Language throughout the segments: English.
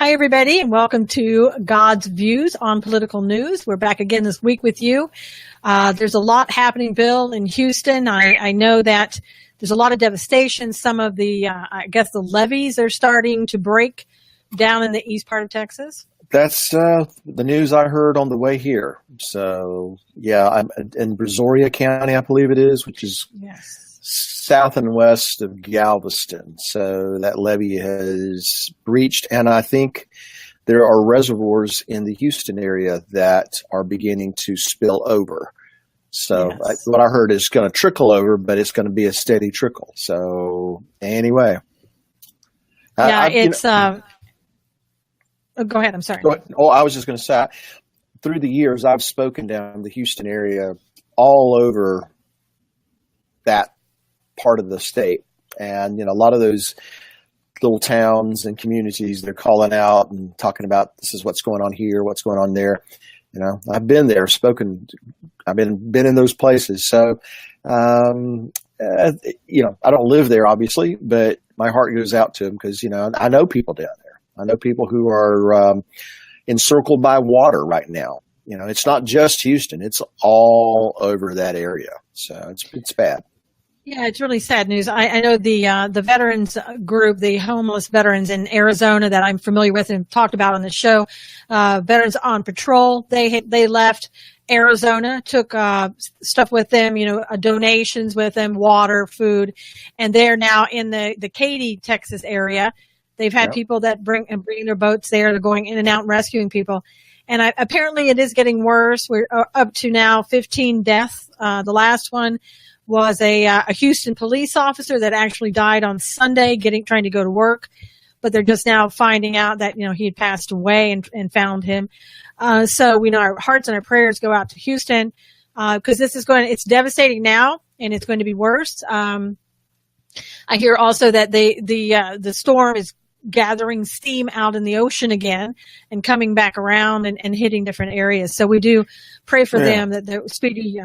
Hi, everybody, and welcome to God's Views on Political News. We're back again this week with you. There's a lot happening, Bill, in Houston. I know that there's a lot of devastation. Some of the, the levees are starting to break down in the east part of Texas. That's the news I heard on the way here. So, yeah, I'm in Brazoria County, I believe it is, which is south and west of Galveston. So that levee has breached, and I think there are reservoirs in the Houston area that are beginning to spill over. So what I heard is going to trickle over, but it's going to be a steady trickle. So anyway. Go ahead. I'm sorry. I was just going to say, through the years, I've spoken down the Houston area all over that part of the state. And, a lot of those little towns and communities, they're calling out and talking about this is what's going on here, what's going on there. I've been there, I've been in those places. So, I don't live there, obviously, but my heart goes out to them because, I know people down there. I know people who are encircled by water right now. It's not just Houston; it's all over that area. So it's bad. Yeah, it's really sad news. I know the veterans group, the homeless veterans in Arizona that I'm familiar with and talked about on the show, Veterans on Patrol. They left Arizona, took stuff with them, donations with them, water, food, and they're now in the Katy, Texas area. They've had people that bring their boats there. They're going in and out and rescuing people. And apparently it is getting worse. We're up to now 15 deaths. The last one was a Houston police officer that actually died on Sunday trying to go to work. But they're just now finding out that, he had passed away and found him. So we know our hearts and our prayers go out to Houston, because it's devastating now and it's going to be worse. I hear also that the storm is gathering steam out in the ocean again and coming back around and hitting different areas. So we do pray for them that they're speedy,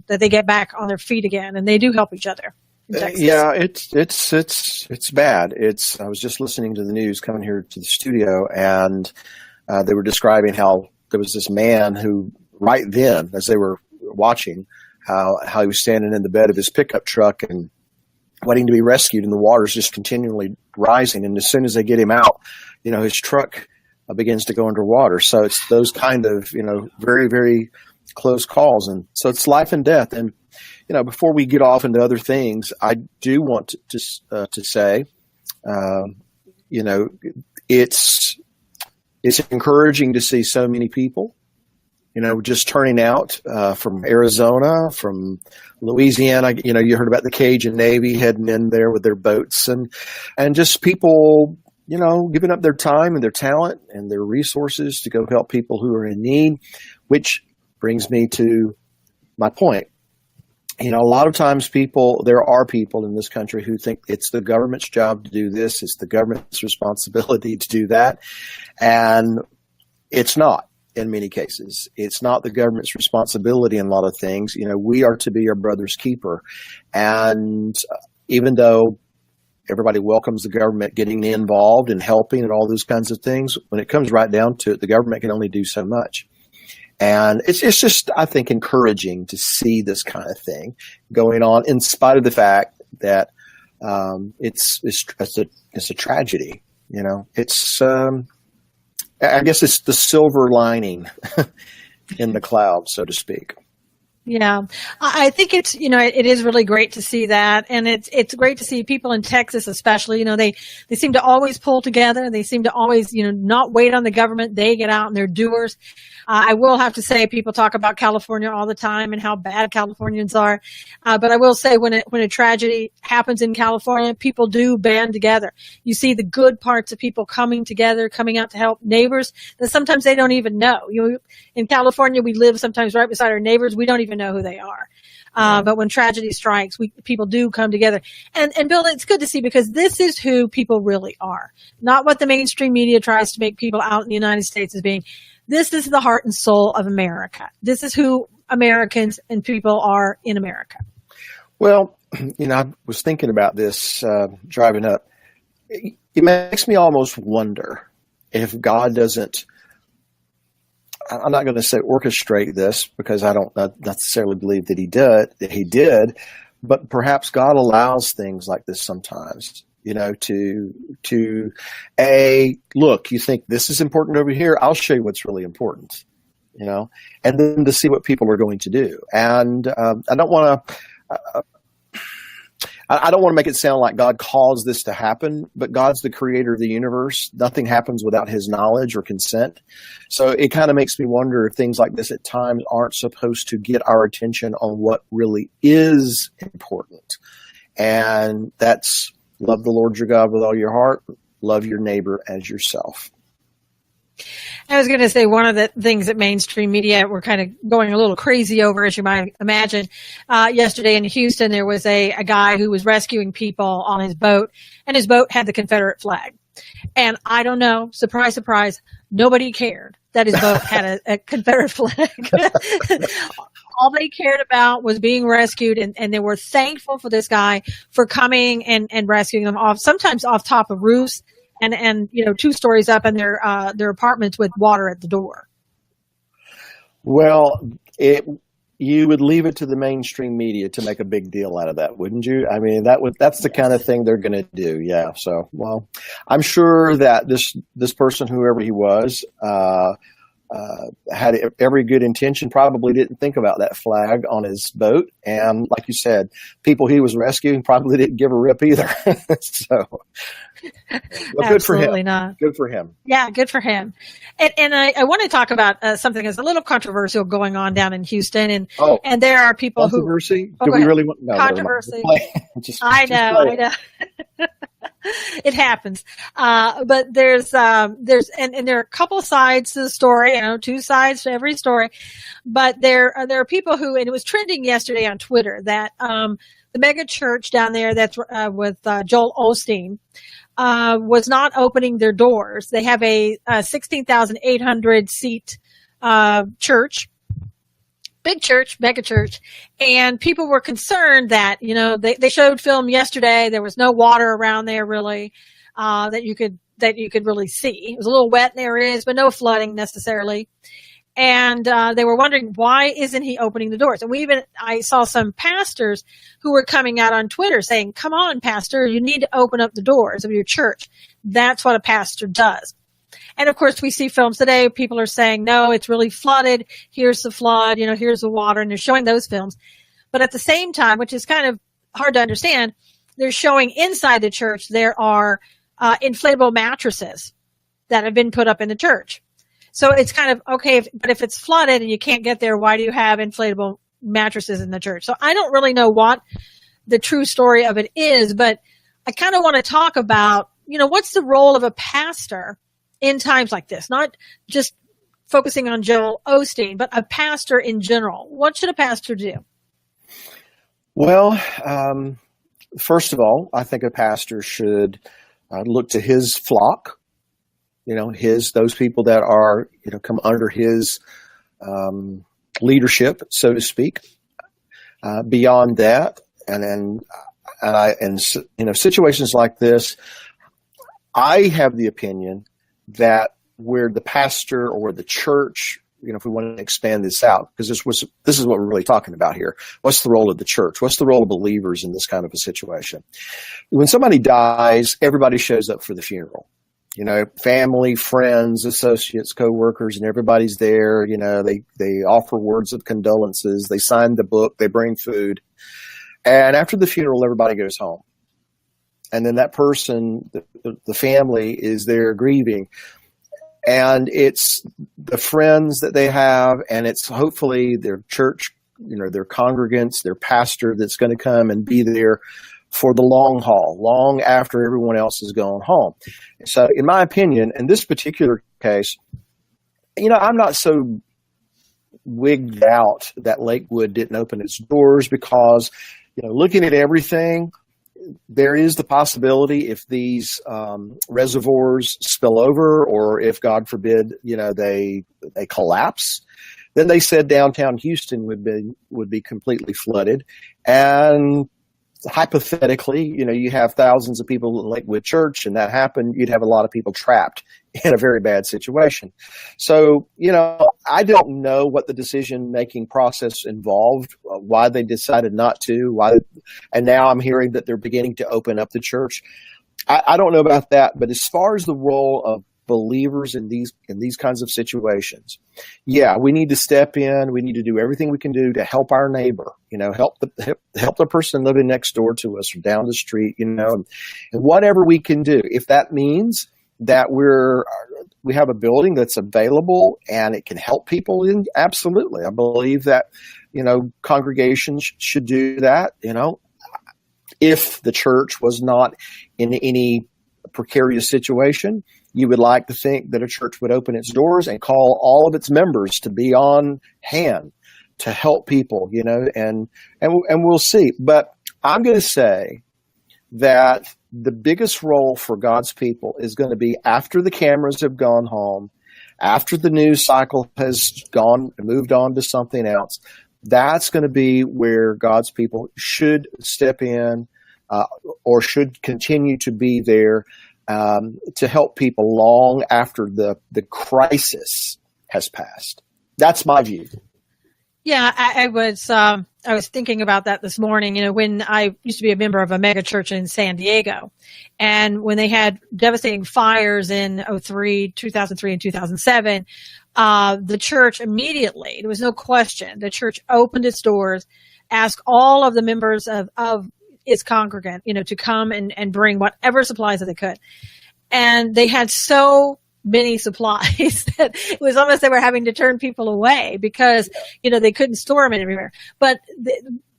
that they get back on their feet again, and they do help each other. Yeah, it's bad. I was just listening to the news coming here to the studio, and they were describing how there was this man who right then, as they were watching, how he was standing in the bed of his pickup truck and waiting to be rescued, and the water's just continually rising. And as soon as they get him out, his truck begins to go underwater. So it's those kind of, very, very close calls. And so it's life and death. And, before we get off into other things, I do want to say, it's encouraging to see so many people, just turning out from Arizona, from Louisiana. You heard about the Cajun Navy heading in there with their boats, and just people, giving up their time and their talent and their resources to go help people who are in need, which brings me to my point. A lot of times there are people in this country who think it's the government's job to do this. It's the government's responsibility to do that. And it's not. In many cases, it's not the government's responsibility in a lot of things. We are to be our brother's keeper. And even though everybody welcomes the government getting involved and helping and all those kinds of things, when it comes right down to it, the government can only do so much. And it's just, I think, encouraging to see this kind of thing going on, in spite of the fact that it's a tragedy. I guess it's the silver lining in the cloud, so to speak. Yeah, I think it is really great to see that. And it's great to see people in Texas, especially, they seem to always pull together. They seem to always, not wait on the government. They get out and they're doers. I will have to say, people talk about California all the time and how bad Californians are. But I will say when a tragedy happens in California, people do band together. You see the good parts of people coming together, coming out to help neighbors that sometimes they don't even know. In California, we live sometimes right beside our neighbors. We don't even know who they are. But when tragedy strikes, people do come together. And Bill, it's good to see, because this is who people really are. Not what the mainstream media tries to make people out in the United States as being. This is the heart and soul of America. This is who Americans and people are in America. Well, I was thinking about this driving up. It makes me almost wonder, if God doesn't, I'm not going to say orchestrate this because I don't necessarily believe that he did, but perhaps God allows things like this sometimes, to look, you think this is important over here. I'll show you what's really important, and then to see what people are going to do. And I don't want to make it sound like God caused this to happen, but God's the creator of the universe. Nothing happens without his knowledge or consent. So it kind of makes me wonder if things like this at times aren't supposed to get our attention on what really is important. And that's love the Lord your God with all your heart, love your neighbor as yourself. I was going to say one of the things that mainstream media were kind of going a little crazy over, as you might imagine. Yesterday in Houston, there was a guy who was rescuing people on his boat, and his boat had the Confederate flag. And I don't know, surprise, surprise, nobody cared that his boat had a Confederate flag. All they cared about was being rescued, and they were thankful for this guy for coming and rescuing them sometimes off top of roofs. And 2 stories up in their apartments with water at the door. Well, you would leave it to the mainstream media to make a big deal out of that, wouldn't you? I mean, that's the kind of thing they're going to do. Yeah. So, well, I'm sure that this person, whoever he was, had every good intention, probably didn't think about that flag on his boat. And like you said, people he was rescuing probably didn't give a rip either. So, well, good for him. Absolutely not. Good for him. Yeah, good for him. And I want to talk about something that's a little controversial going on down in Houston. And there are people controversy? who... Do we really want... No, controversy. I know. It happens. But there's and there are a couple sides to the story, 2 sides to every story. But there are people who, and it was trending yesterday on Twitter, that the mega church down there that's with Joel Osteen was not opening their doors. They have a 16,800 seat church. Big church, mega church, and people were concerned that, they showed film yesterday. There was no water around there really, that you could really see. It was a little wet in areas, but no flooding necessarily. And, they were wondering, why isn't he opening the doors? And I saw some pastors who were coming out on Twitter saying, come on, pastor, you need to open up the doors of your church. That's what a pastor does. And of course, we see films today. People are saying, no, it's really flooded. Here's the flood, here's the water. And they're showing those films. But at the same time, which is kind of hard to understand, they're showing inside the church, there are inflatable mattresses that have been put up in the church. So it's kind of, okay, but if it's flooded and you can't get there, why do you have inflatable mattresses in the church? So I don't really know what the true story of it is, but I kind of want to talk about, what's the role of a pastor in times like this, not just focusing on Joel Osteen, but a pastor in general. What should a pastor do? Well, first of all, I think a pastor should look to his flock, those people that are, come under his leadership, so to speak. Beyond that, and situations like this, I have the opinion that where the pastor or the church, if we want to expand this out, because this is what we're really talking about here. What's the role of the church? What's the role of believers in this kind of a situation? When somebody dies, everybody shows up for the funeral. Family, friends, associates, coworkers, and everybody's there. They offer words of condolences. They sign the book. They bring food. And after the funeral, everybody goes home. And then that person, the family, is there grieving. And it's the friends that they have, and it's hopefully their church, their congregants, their pastor that's going to come and be there for the long haul, long after everyone else has gone home. So in my opinion, in this particular case, I'm not so wigged out that Lakewood didn't open its doors because, looking at everything, there is the possibility if these reservoirs spill over, or if, God forbid, they collapse, then they said downtown Houston would be completely flooded. And hypothetically, you have thousands of people in Lakewood Church, and that happened, you'd have a lot of people trapped in a very bad situation. So, I don't know what the decision-making process involved, why they decided not to, and now I'm hearing that they're beginning to open up the church. I don't know about that, but as far as the role of believers in these kinds of situations, yeah, we need to step in. We need to do everything we can do to help our neighbor, help the person living next door to us or down the street, and whatever we can do. If that means that we have a building that's available and it can help people in, absolutely. I believe that, congregations should do that, if the church was not in any precarious situation. You would like to think that a church would open its doors and call all of its members to be on hand to help people, and we'll see. But I'm going to say that the biggest role for God's people is going to be after the cameras have gone home, after the news cycle has gone and moved on to something else. That's going to be where God's people should step in or should continue to be there to help people long after the crisis has passed. That's my view. Yeah, I was thinking about that this morning. When I used to be a member of a mega church in San Diego, and when they had devastating fires in 2003 and 2007, the church immediately, there was no question, the church opened its doors, asked all of the members of its congregant, to come and bring whatever supplies that they could. And they had so many supplies that it was almost they were having to turn people away because, they couldn't store them everywhere. But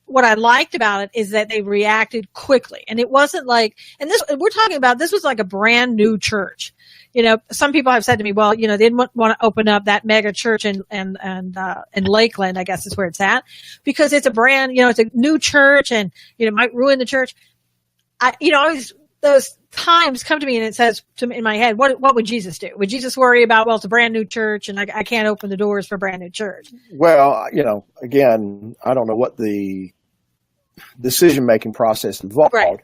what I liked about it is that they reacted quickly. And it wasn't like, and we're talking about, this was like a brand new church. Some people have said to me, well, they didn't want to open up that mega church in Lakeland, I guess is where it's at, because it's a brand, it's a new church and, it might ruin the church. Those times come to me and it says to me in my head, what would Jesus do? Would Jesus worry about, well, it's a brand new church and I can't open the doors for a brand new church? Well, again, I don't know what the decision-making process involved. Right.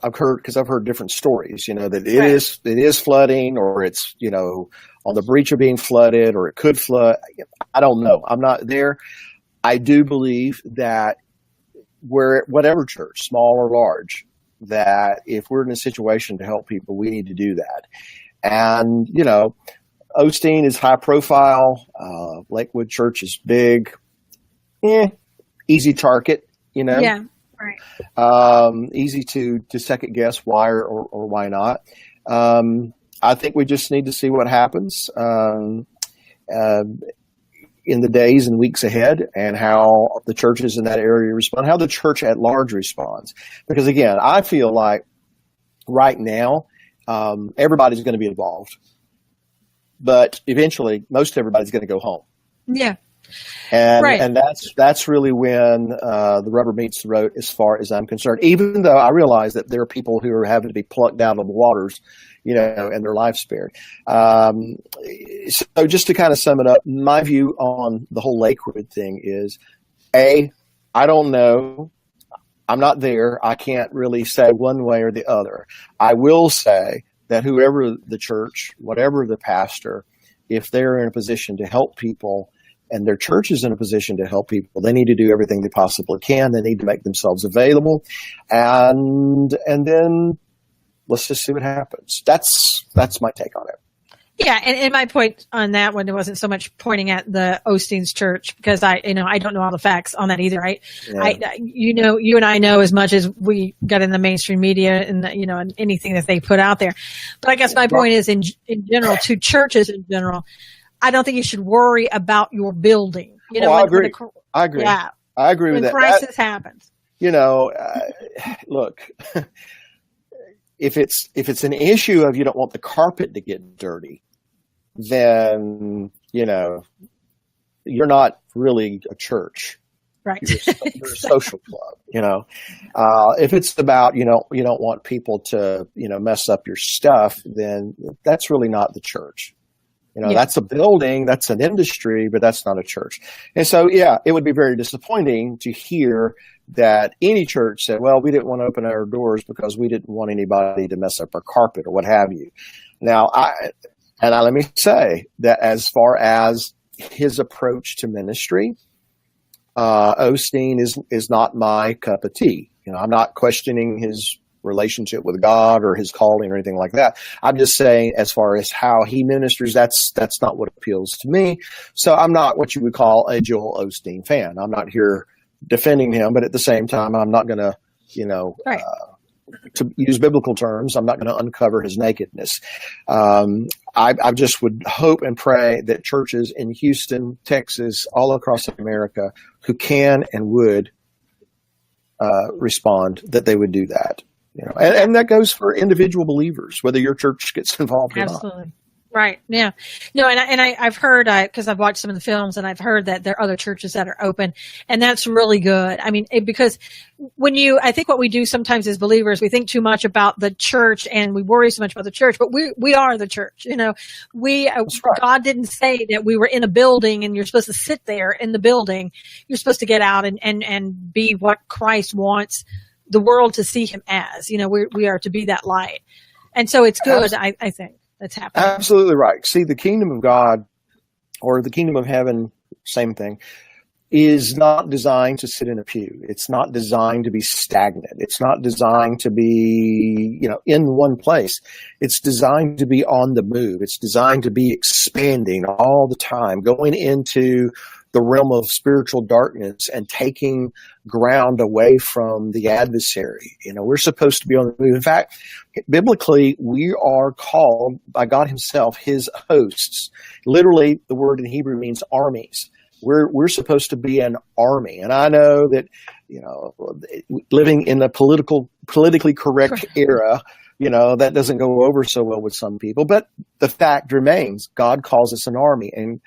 I've heard different stories, that it is flooding or it's, on the breach of being flooded or it could flood. I don't know. I'm not there. I do believe that whatever church, small or large, that if we're in a situation to help people, we need to do that. And, Osteen is high profile. Lakewood Church is big. Easy target, Yeah, right. Easy to second guess why or why not. I think we just need to see what happens in the days and weeks ahead and how the churches in that area respond, how the church at large responds. Because again, I feel like right now, everybody's going to be involved, but eventually most everybody's going to go home. Yeah. And that's really when the rubber meets the road as far as I'm concerned, even though I realize that there are people who are having to be plucked out of the waters, and their life spared. So just to kind of sum it up, my view on the whole Lakewood thing is, I don't know. I'm not there. I can't really say one way or the other. I will say that whoever the church, whatever the pastor, if they're in a position to help people and their church is in a position to help people, they need to do everything they possibly can. They need to make themselves available. And then let's just see what happens. That's my take on it. Yeah, and my point on that one, it wasn't so much pointing at the Osteen's church because I don't know all the facts on that either. Right? Yeah. You and I know as much as we got in the mainstream media and and anything that they put out there. But I guess my point is in general, to churches in general, I don't think you should worry about your building. I agree. I agree. Yeah, I agree with that. When crisis happens. Look. If it's an issue of you don't want the carpet to get dirty, then, you're not really a church. Right. You're a social club, if it's about, you don't want people to, mess up your stuff, then that's really not the church. That's a building, that's an industry, but that's not a church. And so, it would be very disappointing to hear that any church said, well, we didn't want to open our doors because we didn't want anybody to mess up our carpet or what have you. Now, let me say that as far as his approach to ministry, Osteen is not my cup of tea. I'm not questioning his relationship with God or his calling or anything like that. I'm just saying, as far as how he ministers, that's not what appeals to me. So I'm not what you would call a Joel Osteen fan. I'm not here defending him, but at the same time, I'm not going to, right. To use biblical terms, I'm not going to uncover his nakedness. I just would hope and pray that churches in Houston, Texas, all across America who can and would respond, that they would do that. And that goes for individual believers, whether your church gets involved or Absolutely. not. Right. Yeah. No, I've heard, because I've watched some of the films, and I've heard that there are other churches that are open, and that's really good. I mean, because I think what we do sometimes as believers, we think too much about the church and we worry so much about the church, but we are the church. Right. God didn't say that we were in a building and you're supposed to sit there in the building. You're supposed to get out and be what Christ wants the world to see him as. We are to be that light. And so it's good, I think. That's happening. Absolutely right. See, the kingdom of God or the kingdom of heaven, same thing, is not designed to sit in a pew. It's not designed to be stagnant. It's not designed to be, in one place. It's designed to be on the move. It's designed to be expanding all the time, going into the realm of spiritual darkness and taking ground away from the adversary. We're supposed to be on the move. In fact, biblically, we are called by God himself his hosts. Literally, the word in Hebrew means armies. We're supposed to be an army. And I know that, living in a politically correct era, that doesn't go over so well with some people. But the fact remains, God calls us an army, and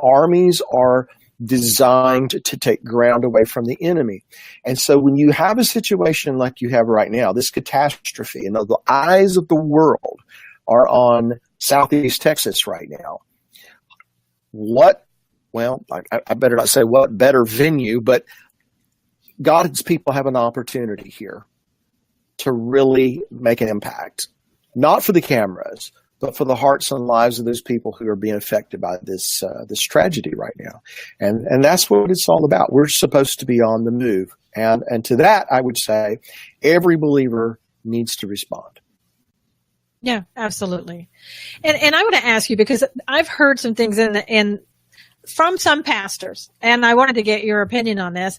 armies are designed to take ground away from the enemy. And so when you have a situation like you have right now, this catastrophe, and the eyes of the world are on Southeast Texas right now, I better not say what better venue, but God's people have an opportunity here to really make an impact, not for the cameras, but for the hearts and lives of those people who are being affected by this tragedy right now. And that's what it's all about. We're supposed to be on the move. And to that, I would say every believer needs to respond. Yeah, absolutely. And I want to ask you, because I've heard some things from some pastors, and I wanted to get your opinion on this.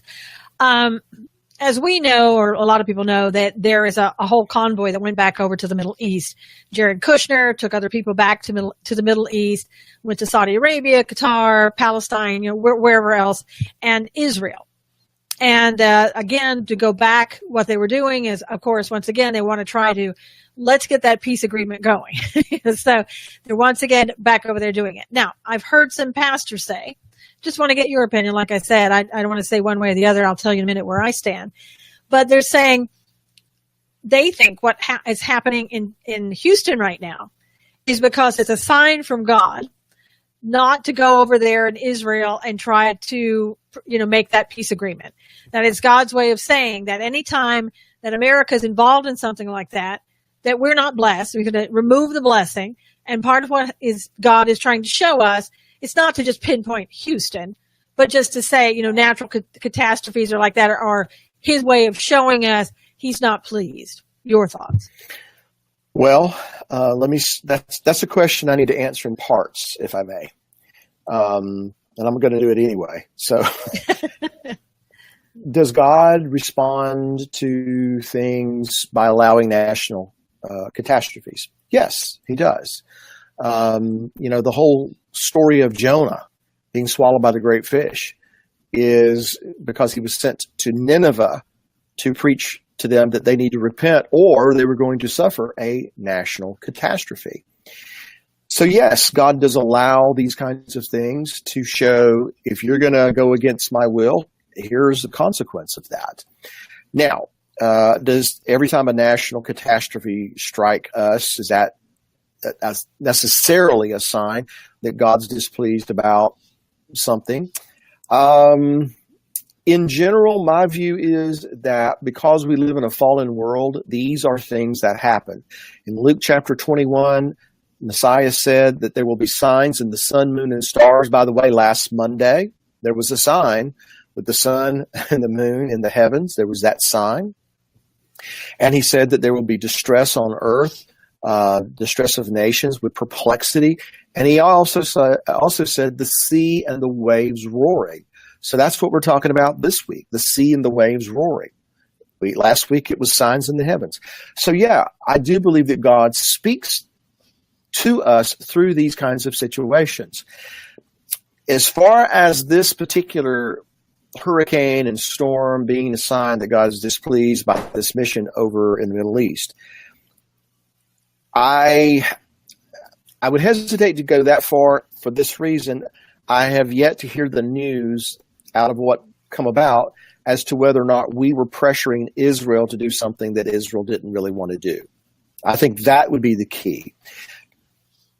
As we know, or a lot of people know, that there is a whole convoy that went back over to the Middle East. Jared Kushner took other people back to the Middle East, went to Saudi Arabia, Qatar, Palestine, wherever else, and Israel. And again, to go back, what they were doing is, of course, once again, they want to try to let's get that peace agreement going. So they're once again back over there doing it. Now, I've heard some pastors say, just want to get your opinion. Like I said, I don't want to say one way or the other. I'll tell you in a minute where I stand. But they're saying they think what is happening in Houston right now is because it's a sign from God not to go over there in Israel and try to, make that peace agreement. That it's God's way of saying that anytime that America is involved in something like that we're not blessed. We're going to remove the blessing. And part of what God is trying to show us, it's not to just pinpoint Houston, but just to say, natural catastrophes or like that are his way of showing us he's not pleased. Your thoughts? Well, that's a question I need to answer in parts, if I may. And I'm going to do it anyway. So does God respond to things by allowing national catastrophes? Yes, he does. The whole story of Jonah being swallowed by the great fish is because he was sent to Nineveh to preach to them that they need to repent or they were going to suffer a national catastrophe. So yes, God does allow these kinds of things to show if you're going to go against my will, here's the consequence of that. Now, does every time a national catastrophe strike us, is that necessarily a sign that God's displeased about something. In general, my view is that because we live in a fallen world, these are things that happen. In Luke chapter 21, Messiah said that there will be signs in the sun, moon, and stars. By the way, last Monday, there was a sign with the sun and the moon in the heavens. There was that sign. And he said that there will be distress on earth, distress of nations with perplexity. And he also said the sea and the waves roaring. So that's what we're talking about this week, the sea and the waves roaring. Last week it was signs in the heavens. So yeah, I do believe that God speaks to us through these kinds of situations. As far as this particular hurricane and storm being a sign that God is displeased by this mission over in the Middle East, I would hesitate to go that far for this reason. I have yet to hear the news out of what come about as to whether or not we were pressuring Israel to do something that Israel didn't really want to do. I think that would be the key.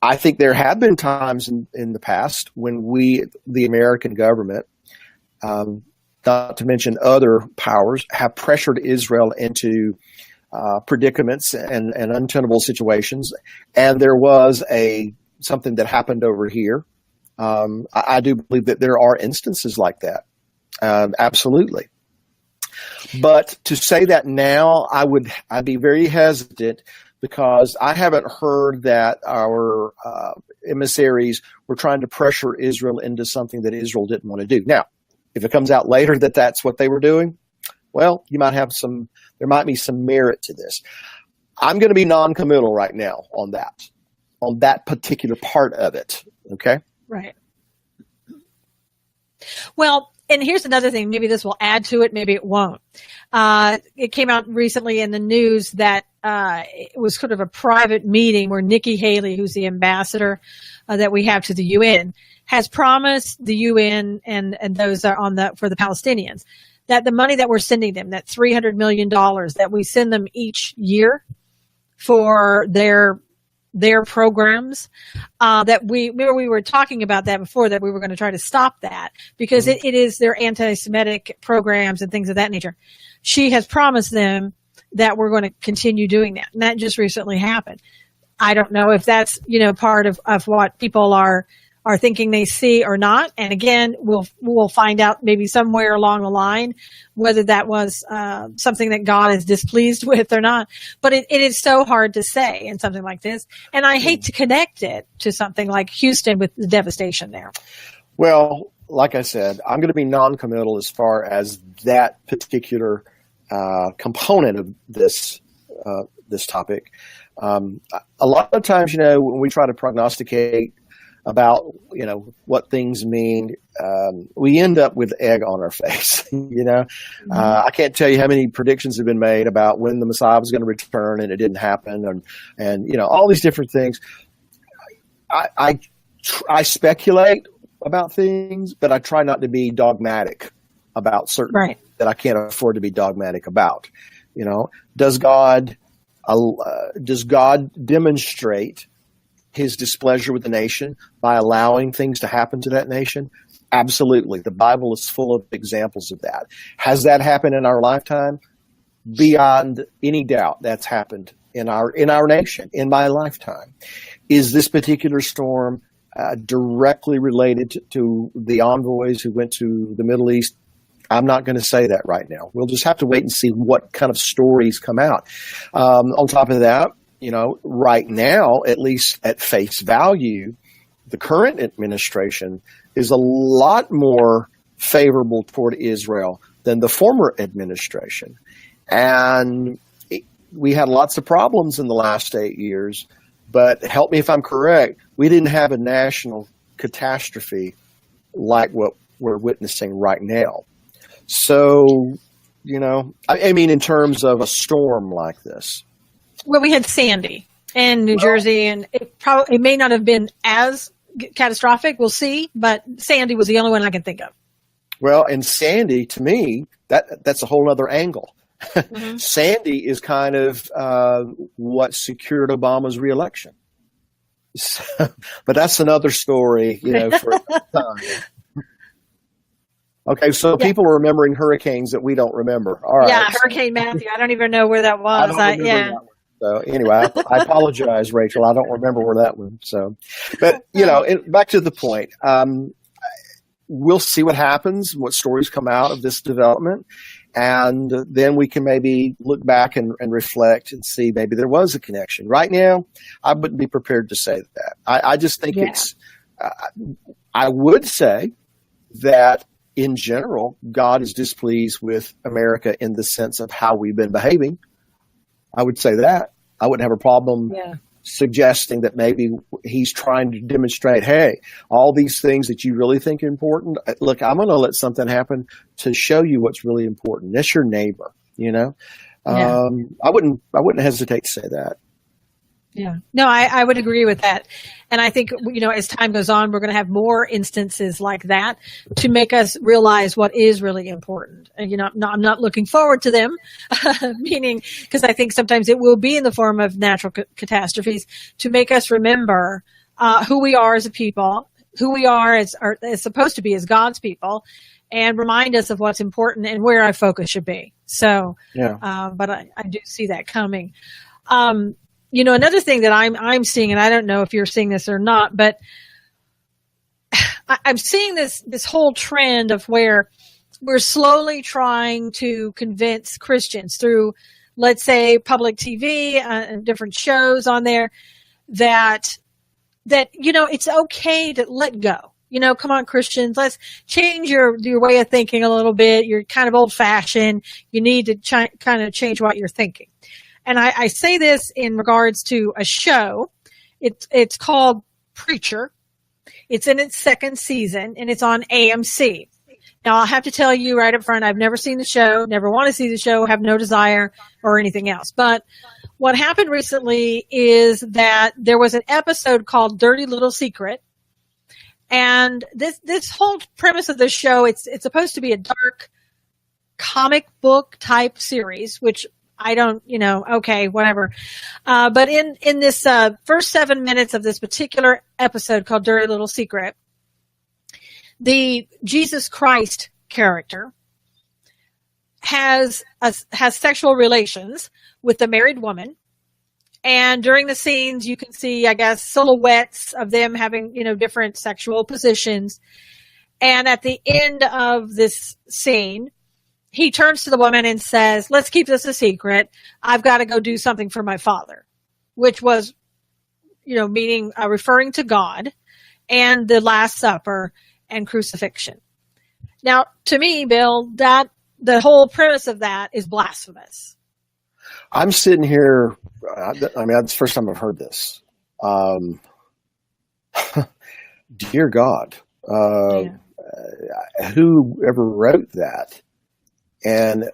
I think there have been times in the past when we, the American government, not to mention other powers, have pressured Israel into predicaments and untenable situations. And there was something that happened over here. I do believe that there are instances like that. Absolutely. But to say that now, I'd be very hesitant, because I haven't heard that our emissaries were trying to pressure Israel into something that Israel didn't want to do. Now, if it comes out later that that's what they were doing, well, there might be some merit to this. I'm going to be non-committal right now on that particular part of it. Okay? Right. Well, and here's another thing. Maybe this will add to it. Maybe it won't. It came out recently in the news that it was sort of a private meeting where Nikki Haley, who's the ambassador that we have to the UN, has promised the UN and those that are for the Palestinians that the money that we're sending them, that $300 million that we send them each year for their programs, that we were talking about that before, that we were going to try to stop that because it is their anti-Semitic programs and things of that nature. She has promised them that we're going to continue doing that. And that just recently happened. I don't know if that's, part of what people are thinking they see or not. And again, we'll find out maybe somewhere along the line whether that was something that God is displeased with or not. But it is so hard to say in something like this. And I hate to connect it to something like Houston with the devastation there. Well, like I said, I'm going to be non-committal as far as that particular component of this topic. A lot of times, when we try to prognosticate about, what things mean, we end up with egg on our face. I can't tell you how many predictions have been made about when the Messiah was going to return and it didn't happen, and all these different things. I speculate about things, but I try not to be dogmatic about certain that I can't afford to be dogmatic about. Does God demonstrate his displeasure with the nation by allowing things to happen to that nation? Absolutely. The Bible is full of examples of that. Has that happened in our lifetime? Beyond any doubt, that's happened in our nation, in my lifetime. Is this particular storm directly related to the envoys who went to the Middle East? I'm not going to say that right now. We'll just have to wait and see what kind of stories come out. On top of that, right now, at least at face value, the current administration is a lot more favorable toward Israel than the former administration. And we had lots of problems in the last 8 years, but help me if I'm correct, we didn't have a national catastrophe like what we're witnessing right now. So, I mean, in terms of a storm like this. Well, we had Sandy in New Jersey, and it may not have been as catastrophic. We'll see, but Sandy was the only one I can think of. Well, and Sandy, to me, that's a whole other angle. Mm-hmm. Sandy is kind of what secured Obama's reelection. So, but that's another story, for another time. Okay, so people are remembering hurricanes that we don't remember. All right. Yeah, Hurricane Matthew. I don't even know where that was. I don't remember that one. So anyway, I apologize, Rachel. I don't remember where that one. So, but back to the point. We'll see what happens, what stories come out of this development, and then we can maybe look back and reflect and see maybe there was a connection. Right now, I wouldn't be prepared to say that. I just think it's. I would say that in general, God is displeased with America in the sense of how we've been behaving. I would say that. I wouldn't have a problem suggesting that maybe he's trying to demonstrate, hey, all these things that you really think are important, look, I'm going to let something happen to show you what's really important. That's your neighbor, I wouldn't hesitate to say that. Yeah. No, I would agree with that. And I think, as time goes on, we're going to have more instances like that to make us realize what is really important. And, I'm not looking forward to them, meaning, because I think sometimes it will be in the form of natural catastrophes to make us remember who we are as a people, who we are as supposed to be as God's people, and remind us of what's important and where our focus should be. So, but I do see that coming. Another thing that I'm seeing, and I don't know if you're seeing this or not, but I'm seeing this whole trend of where we're slowly trying to convince Christians through, let's say, public TV and different shows on there that it's okay to let go. Come on, Christians, let's change your way of thinking a little bit. You're kind of old fashioned. You need to kind of change what you're thinking. And I say this in regards to a show. It's called Preacher. It's in its second season, and it's on AMC. Now, I'll have to tell you right up front, I've never seen the show, never want to see the show, have no desire or anything else. But what happened recently is that there was an episode called Dirty Little Secret. And this whole premise of this show, it's supposed to be a dark comic book type series, which I don't, okay, whatever. But in this first 7 minutes of this particular episode called Dirty Little Secret, the Jesus Christ character has sexual relations with the married woman. And during the scenes, you can see, I guess, silhouettes of them having, different sexual positions. And at the end of this scene, he turns to the woman and says, let's keep this a secret. I've got to go do something for my father, which was, meaning referring to God and the Last Supper and crucifixion. Now, to me, Bill, that the whole premise of that is blasphemous. I'm sitting here. That's the first time I've heard this. Dear God, whoever wrote that? And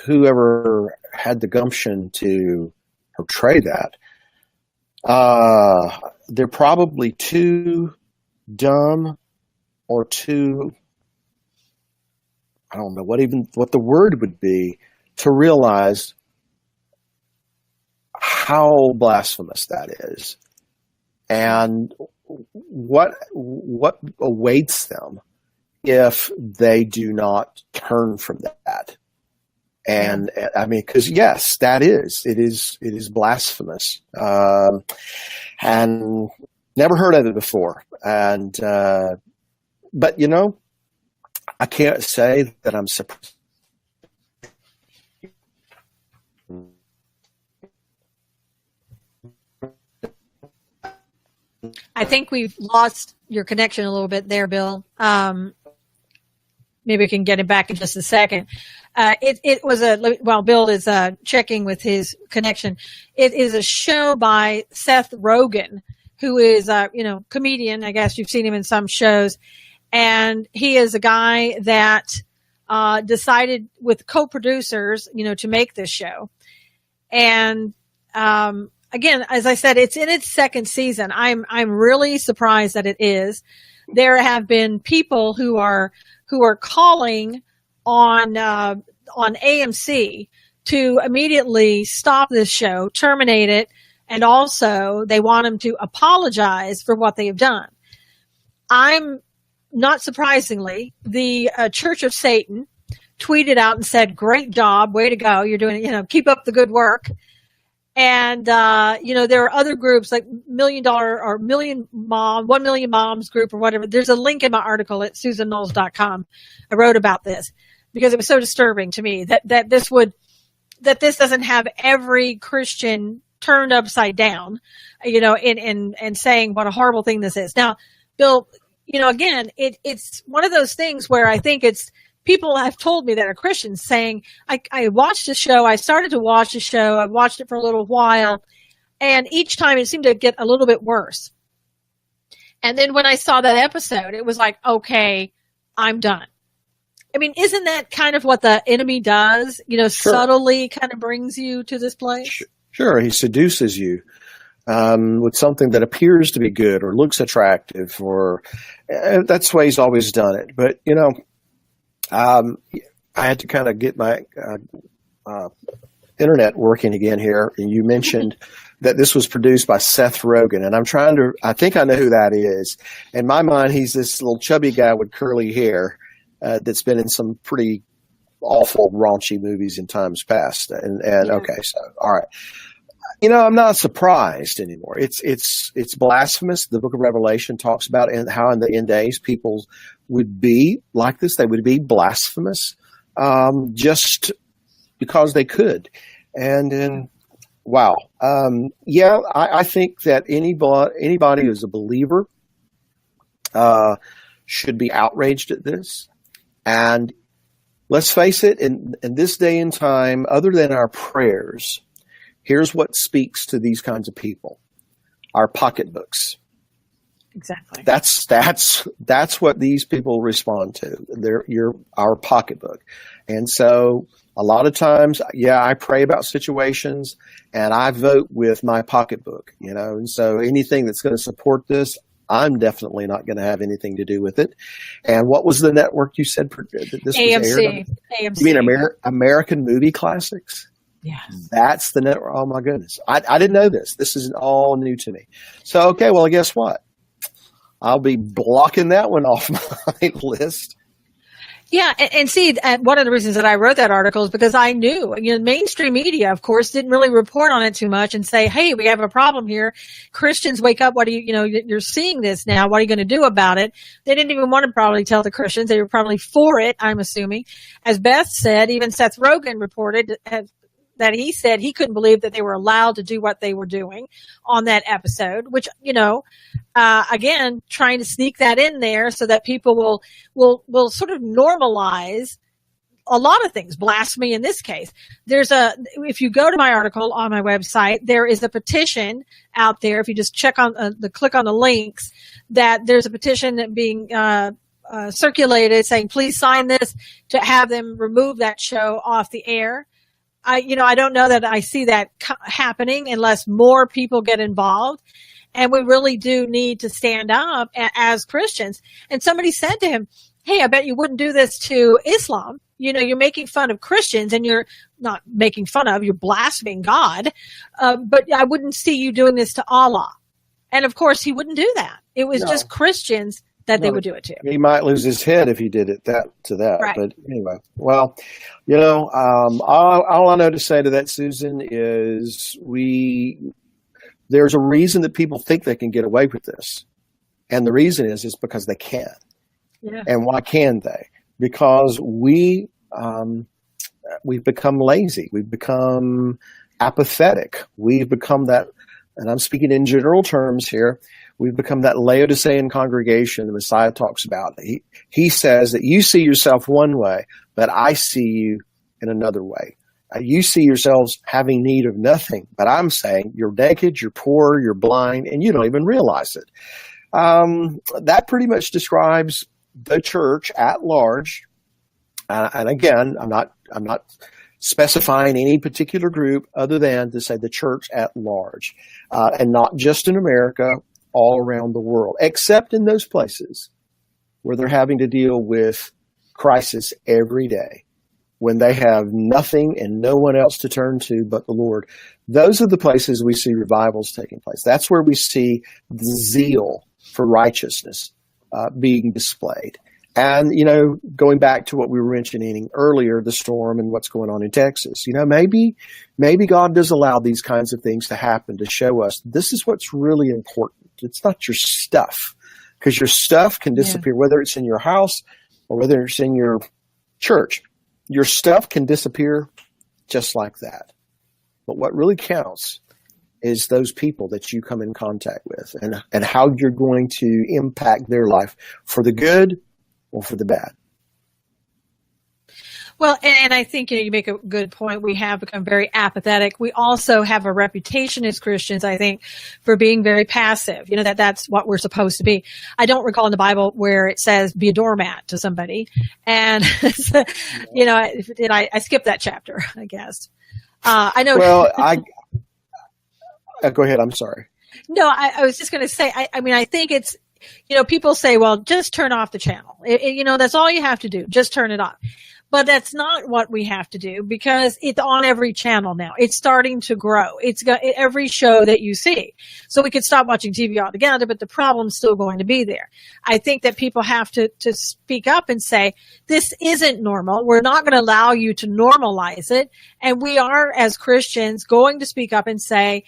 whoever had the gumption to portray that, they're probably too dumb or too, I don't know what the word would be, to realize how blasphemous that is and what awaits them if they do not turn from that. And because yes, it is blasphemous. And never heard of it before. And, but I can't say that I'm surprised. I think we've lost your connection a little bit there, Bill. Maybe we can get it back in just a second. It was while Bill is checking with his connection, it is a show by Seth Rogen, who is comedian. I guess you've seen him in some shows, and he is a guy that decided with co-producers, to make this show. And again, as I said, it's in its second season. I'm really surprised that it is. There have been people who are calling on AMC to immediately stop this show, terminate it, And also they want them to apologize for what they have done. I'm not surprisingly, the Church of Satan tweeted out and said, great job, way to go. You're doing, keep up the good work. And, there are other groups like $1 Million or 1 Million Moms group or whatever. There's a link in my article at susanknowles.com. I wrote about this because it was so disturbing to me that this doesn't have every Christian turned upside down, and saying what a horrible thing this is. Now, Bill, again, it's one of those things where I think people have told me that are Christians saying, I watched the show. I started to watch the show. I watched it for a little while. And each time it seemed to get a little bit worse. And then when I saw that episode, it was like, okay, I'm done. I mean, isn't that kind of what the enemy does? Sure. Subtly kind of brings you to this place? Sure. He seduces you with something that appears to be good or looks attractive, or that's the way he's always done it. But, I had to kind of get my internet working again here. And you mentioned that this was produced by Seth Rogen. And I think I know who that is. In my mind, he's this little chubby guy with curly hair that's been in some pretty awful, raunchy movies in times past. And yeah. Okay, so, all right. I'm not surprised anymore. It's blasphemous. The book of Revelation talks about how in the end days people would be like this. They would be blasphemous just because they could. And then, wow. I think that anybody who's a believer should be outraged at this. And let's face it, in this day and time, other than our prayers, here's what speaks to these kinds of people: our pocketbooks. Exactly. That's what these people respond to. Our pocketbook. And so a lot of times, I pray about situations and I vote with my pocketbook, and so anything that's going to support this, I'm definitely not going to have anything to do with it. And what was the network you said this AMC. was aired on? AMC. You mean American Movie Classics? Yes. That's the network. Oh my goodness. I didn't know this. This is all new to me. So, okay, well, guess what? I'll be blocking that one off my list. Yeah. And see, one of the reasons that I wrote that article is because I knew, mainstream media, of course, didn't really report on it too much and say, hey, we have a problem here. Christians, wake up. What do you're seeing this now. What are you going to do about it? They didn't even want to probably tell the Christians. They were probably for it, I'm assuming. As Beth said, even Seth Rogen reported that he said he couldn't believe that they were allowed to do what they were doing on that episode, which, again, trying to sneak that in there so that people will sort of normalize a lot of things, blasphemy in this case. If you go to my article on my website, there is a petition out there. If you just click on the links, that there's a petition that being, circulated saying, please sign this to have them remove that show off the air. I don't know that I see that happening unless more people get involved. And we really do need to stand up as Christians. And somebody said to him, hey, I bet you wouldn't do this to Islam. You're making fun of Christians, and you're not making fun of, you're blaspheming God. But I wouldn't see you doing this to Allah. And of course, he woun't do that. It was just Christians that they would do it to. He might lose his head if he did it to that. Right. But anyway, well, all I know to say to that, Susan, is there's a reason that people think they can get away with this. And the reason is because they can. Yeah. And why can they? Because we've become lazy. We've become apathetic. We've become that, and I'm speaking in general terms here, we've become that Laodicean congregation the Messiah talks about. He says that you see yourself one way, but I see you in another way. You see yourselves having need of nothing, but I'm saying you're naked, you're poor, you're blind, and you don't even realize it. That pretty much describes the church at large. And again, I'm not specifying any particular group other than to say the church at large, and not just in America, all around the world, except in those places where they're having to deal with crisis every day. when they have nothing and no one else to turn to but the Lord, those are the places we see revivals taking place. That's where we see the zeal for righteousness being displayed. And, going back to what we were mentioning earlier, the storm and what's going on in Texas, maybe God does allow these kinds of things to happen to show us this is what's really important. It's not your stuff, because your stuff can disappear, whether it's in your house or whether it's in your church. Your stuff can disappear just like that. But what really counts is those people that you come in contact with and how you're going to impact their life for the good or for the bad. Well, and I think you make a good point. We have become very apathetic. We also have a reputation as Christians, I think, for being very passive. That's what we're supposed to be. I don't recall in the Bible where it says be a doormat to somebody. And, I skipped that chapter, I guess. I know. Well, go ahead. I'm sorry. No, I was just going to say, I think it's, people say, well, just turn off the channel. That's all you have to do. Just turn it off. But that's not what we have to do, because it's on every channel now. It's starting to grow. It's got every show that you see. So we could stop watching TV altogether, but the problem's still going to be there. I think that people have to speak up and say, this isn't normal. We're not going to allow you to normalize it. And we are, as Christians, going to speak up and say,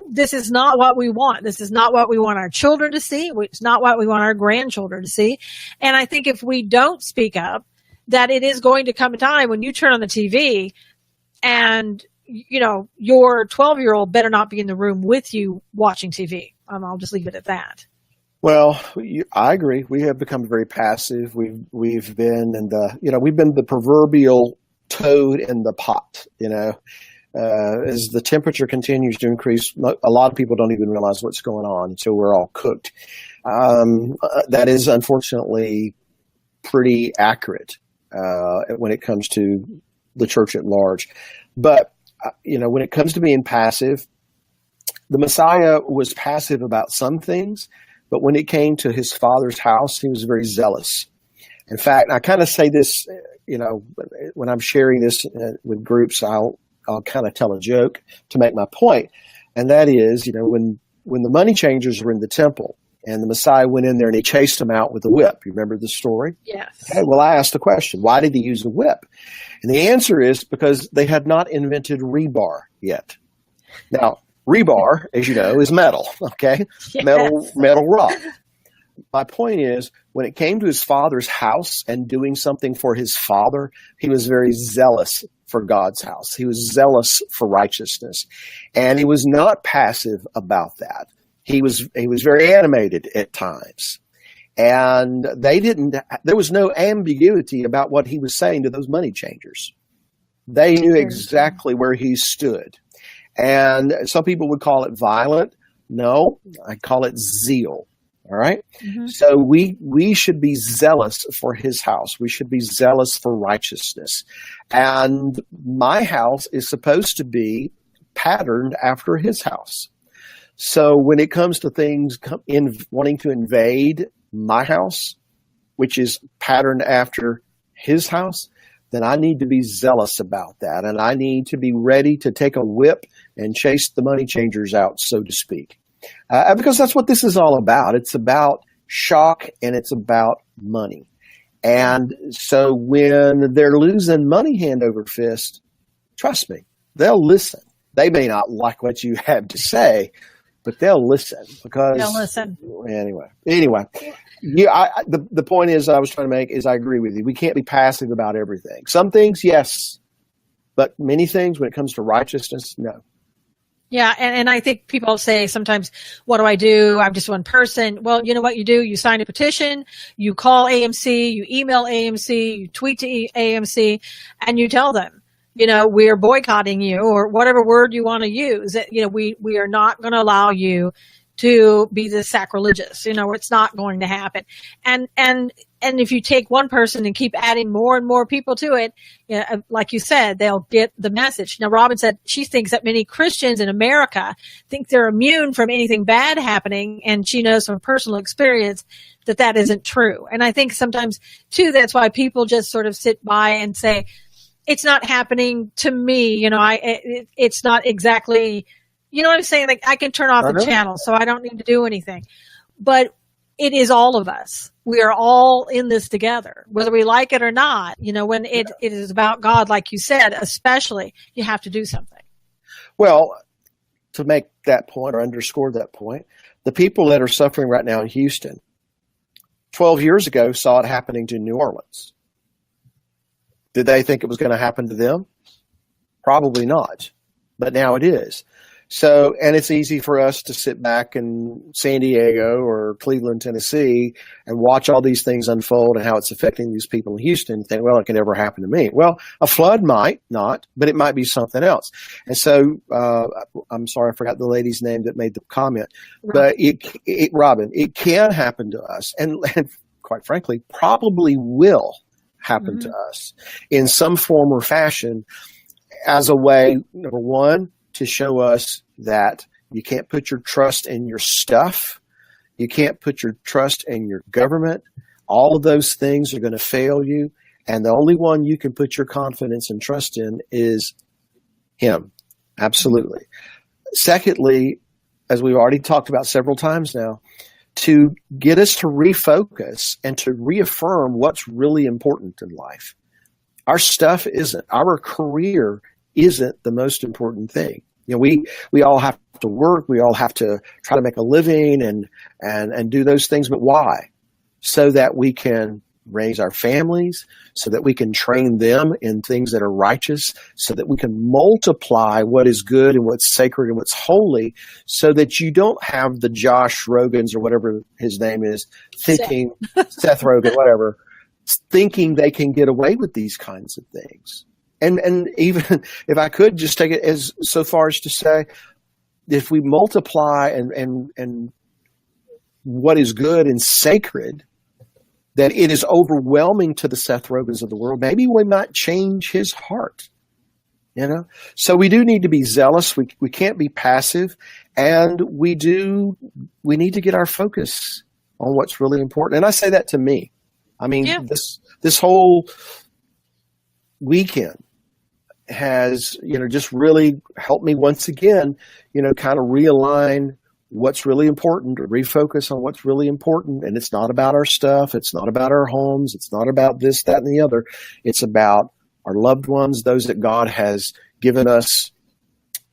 this is not what we want. This is not what we want our children to see. It's not what we want our grandchildren to see. And I think if we don't speak up, that it is going to come a time when you turn on the TV and, your 12-year-old better not be in the room with you watching TV. I'll just leave it at that. Well, I agree. We have become very passive. We've been we've been the proverbial toad in the pot, as the temperature continues to increase. A lot of people don't even realize what's going on until we're all cooked. That is unfortunately pretty accurate when it comes to the church at large. But, when it comes to being passive, the Messiah was passive about some things, but when it came to his Father's house, he was very zealous. In fact, I kind of say this, when I'm sharing this with groups, I'll kind of tell a joke to make my point. And that is, when the money changers were in the temple, and the Messiah went in there and he chased them out with a whip. You remember the story? Yes. Okay, well, I asked the question, why did he use a whip? And the answer is because they had not invented rebar yet. Now, rebar, as you know, is metal, okay? Yes. Metal rod. My point is, when it came to his Father's house and doing something for his Father, he was very zealous for God's house. He was zealous for righteousness. And he was not passive about that. He was very animated at times. And there was no ambiguity about what he was saying to those money changers. They knew exactly where he stood. And some people would call it violent. No, I call it zeal. All right. Mm-hmm. So we should be zealous for his house. We should be zealous for righteousness. And my house is supposed to be patterned after his house. So when it comes to things wanting to invade my house, which is patterned after his house, then I need to be zealous about that. And I need to be ready to take a whip and chase the money changers out, so to speak. Because that's what this is all about. It's about shock and it's about money. And so when they're losing money hand over fist, trust me, they'll listen. They may not like what you have to say, but they'll listen because they'll listen. Anyway, yeah. The point is I was trying to make is I agree with you. We can't be passive about everything. Some things, yes, but many things when it comes to righteousness, no. Yeah, and I think people say sometimes, what do I do? I'm just one person. Well, you know what you do? You sign a petition, you call AMC, you email AMC, you tweet to AMC, and you tell them, we're boycotting you, or whatever word you want to use. We are not going to allow you to be this sacrilegious, it's not going to happen. And if you take one person and keep adding more and more people to it, like you said, they'll get the message. Now, Robin said she thinks that many Christians in America think they're immune from anything bad happening, and she knows from personal experience that isn't true. And I think sometimes, too, that's why people just sort of sit by and say, it's not happening to me. It's not exactly, what I'm saying? Like, I can turn off the channel, so I don't need to do anything. But it is all of us. We are all in this together, whether we like it or not. When it is about God, like you said, especially, you have to do something. Well, to make that point or underscore that point, the people that are suffering right now in Houston, 12 years ago saw it happening to New Orleans. Did they think it was going to happen to them? Probably not. But now it is. So, and it's easy for us to sit back in San Diego or Cleveland, Tennessee, and watch all these things unfold and how it's affecting these people in Houston and think, well, it can never happen to me. Well, a flood might not, but it might be something else. And so, I'm sorry, I forgot the lady's name that made the comment, but Robin, it can happen to us. And quite frankly, probably will happen to us in some form or fashion as a way, number one, to show us that you can't put your trust in your stuff. You can't put your trust in your government. All of those things are going to fail you. And the only one you can put your confidence and trust in is him. Absolutely. Secondly, as we've already talked about several times now, to get us to refocus and to reaffirm what's really important in life. Our stuff isn't. Our career isn't the most important thing. We all have to work. We all have to try to make a living and do those things. But why? So that we can raise our families, so that we can train them in things that are righteous, so that we can multiply what is good and what's sacred and what's holy, so that you don't have the Josh Rogans or whatever his name is thinking, Seth Rogen, whatever, thinking they can get away with these kinds of things. And even if I could just take it as so far as to say, if we multiply and what is good and sacred, that it is overwhelming to the Seth Rogans of the world, maybe we might change his heart. So we do need to be zealous. We can't be passive, and we need to get our focus on what's really important. And I say that to me. I mean, this whole weekend has, just really helped me once again, kind of realign what's really important, or refocus on what's really important. And it's not about our stuff. It's not about our homes. It's not about this, that, and the other. It's about our loved ones, those that God has given us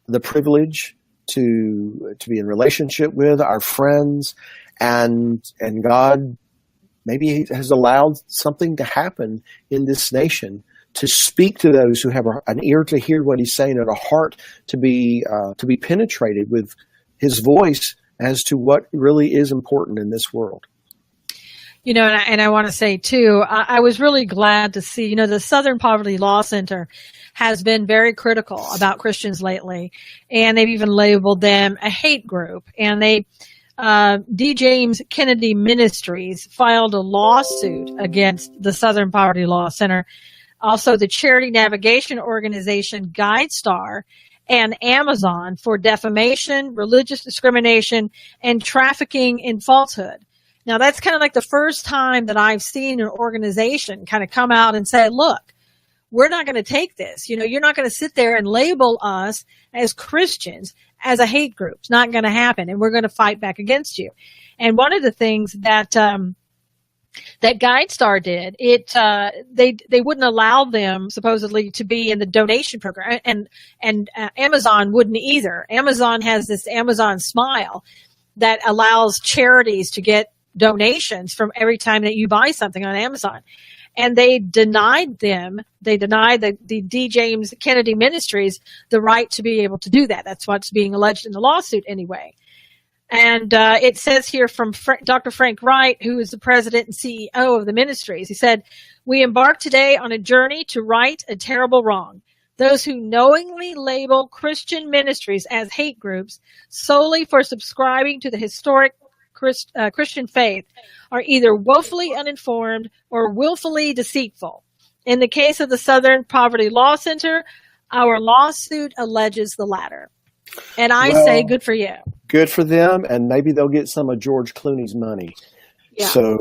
the privilege to be in relationship with, our friends, and God maybe has allowed something to happen in this nation to speak to those who have an ear to hear what he's saying and a heart to be penetrated with his voice as to what really is important in this world. And I want to say too, I was really glad to see, the Southern Poverty Law Center has been very critical about Christians lately, and they've even labeled them a hate group. And D. James Kennedy Ministries filed a lawsuit against the Southern Poverty Law Center, also the charity navigation organization GuideStar, and Amazon for defamation, religious discrimination, and trafficking in falsehood. Now, that's kind of like the first time that I've seen an organization kind of come out and say, look, we're not going to take this. You're not going to sit there and label us as Christians as a hate group. It's not going to happen, and we're going to fight back against you. And one of the things that GuideStar did, they wouldn't allow them supposedly to be in the donation program, and Amazon wouldn't either. Amazon has this Amazon Smile that allows charities to get donations from every time that you buy something on Amazon. And they denied the D. James Kennedy Ministries the right to be able to do that. That's what's being alleged in the lawsuit anyway. And it says here from Dr. Frank Wright, who is the president and CEO of the ministries, he said, "We embark today on a journey to right a terrible wrong. those who knowingly label Christian ministries as hate groups solely for subscribing to the historic Christian faith are either woefully uninformed or willfully deceitful. In the case of the Southern Poverty Law Center, our lawsuit alleges the latter. And I say, good for you. Good for them, and maybe they'll get some of George Clooney's money. Yeah. So,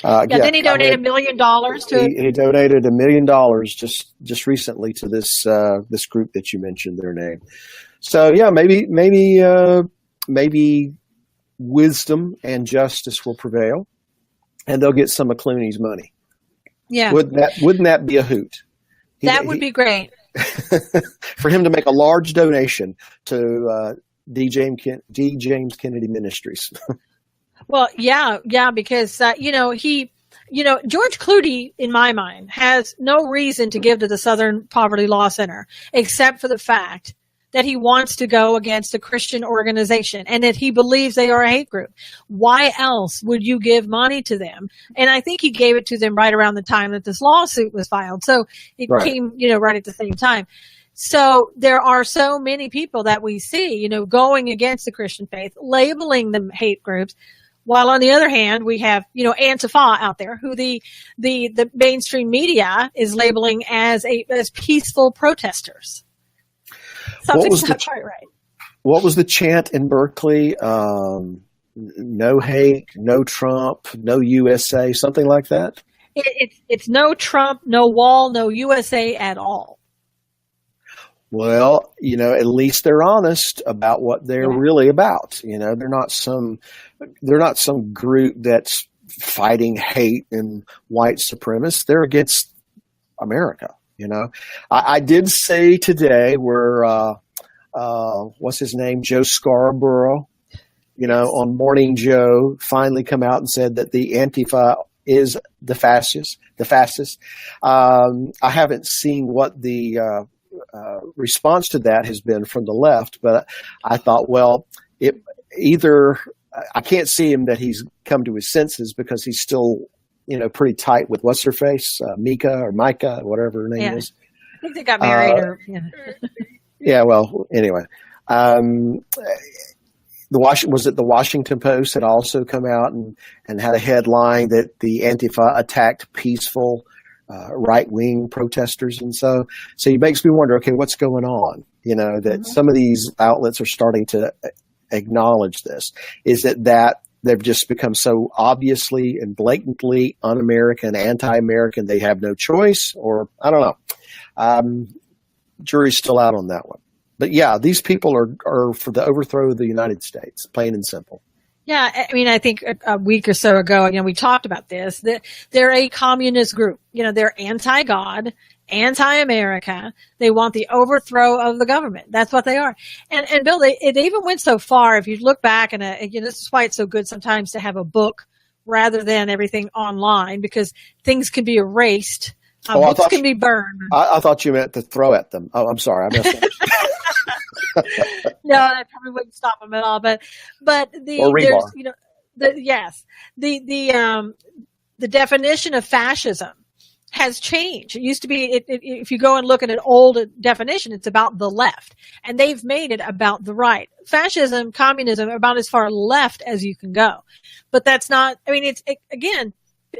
then he donated $1 million to it. He donated $1 million just recently to this this group that you mentioned their name. So yeah, maybe wisdom and justice will prevail, and they'll get some of Clooney's money. Yeah, wouldn't that be a hoot? That would be great. For him to make a large donation to D. James Kennedy Ministries. Well, yeah, because George Clooney, in my mind, has no reason to give to the Southern Poverty Law Center except for the fact that he wants to go against a Christian organization and that he believes they are a hate group. Why else would you give money to them? And I think he gave it to them right around the time that this lawsuit was filed. So it came, right at the same time. So there are so many people that we see, going against the Christian faith, labeling them hate groups. While on the other hand, we have, Antifa out there who the mainstream media is labeling as peaceful protesters. Something's not quite right. What was the chant in Berkeley? No hate, no Trump, no USA, something like that? It's no Trump, no wall, no USA at all. Well, at least they're honest about what they're really about. They're not some group that's fighting hate and white supremacists. They're against America. I did say today where, what's his name? Joe Scarborough, on Morning Joe finally come out and said that the Antifa is the fastest. I haven't seen what the response to that has been from the left, but I thought, well, I can't see him that he's come to his senses because he's still pretty tight with what's her face, Micah, whatever her name is. I think they got married Yeah. Well, anyway, the Washington Post had also come out and had a headline that the Antifa attacked peaceful right-wing protesters. And so it makes me wonder, okay, what's going on? That some of these outlets are starting to acknowledge this. Is that they've just become so obviously and blatantly un-American, anti-American, they have no choice, or I don't know. Jury's still out on that one. But yeah, these people are for the overthrow of the United States, plain and simple. Yeah, I mean, I think a week or so ago, we talked about this, that they're a communist group. They're anti-God, anti-America. They want the overthrow of the government. That's what they are. And Bill, it even went so far, if you look back, and this is why it's so good sometimes to have a book rather than everything online, because things can be erased. Books can be burned. I thought you meant to throw at them. Oh, I'm sorry. I messed up. No, that probably wouldn't stop them at all. But the definition of fascism has changed. It used to be, if you go and look at an old definition, it's about the left, and they've made it about the right. Fascism, communism, about as far left as you can go. But that's not. I mean, again,